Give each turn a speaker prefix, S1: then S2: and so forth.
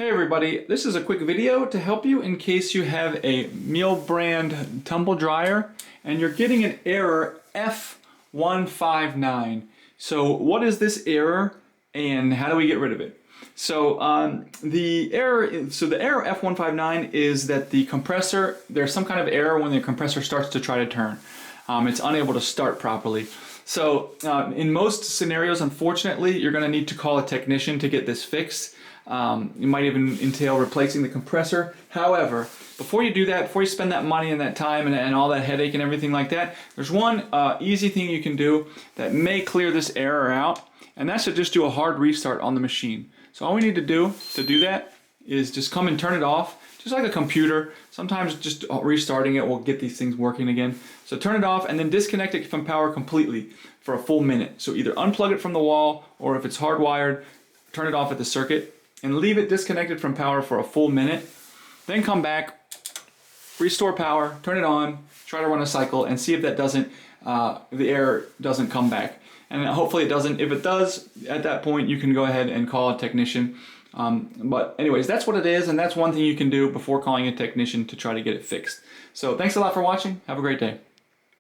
S1: Hey everybody, this is a quick video to help you in case you have a Miele brand tumble dryer and you're getting an error F159. So what is this error and how do we get rid of it? So the error F159 is that the compressor, there's some kind of error when the compressor starts to try to turn. It's unable to start properly. So in most scenarios, unfortunately, you're going to need to call a technician to get this fixed. It might even entail replacing the compressor. However, before you do that, before you spend that money and that time and all that headache and everything like that, there's one easy thing you can do that may clear this error out, and that's to just do a hard restart on the machine. So all we need to do that is just come and turn it off, just like a computer. Sometimes just restarting it will get these things working again. So turn it off and then disconnect it from power completely for a full minute. So either unplug it from the wall, or if it's hardwired, turn it off at the circuit and leave it disconnected from power for a full minute. Then come back, restore power, turn it on, try to run a cycle and see if that doesn't, the error doesn't come back. And hopefully it doesn't. If it does, at that point you can go ahead and call a technician. But anyways, that's what it is, and that's one thing you can do before calling a technician to try to get it fixed. So thanks a lot for watching. Have a great day.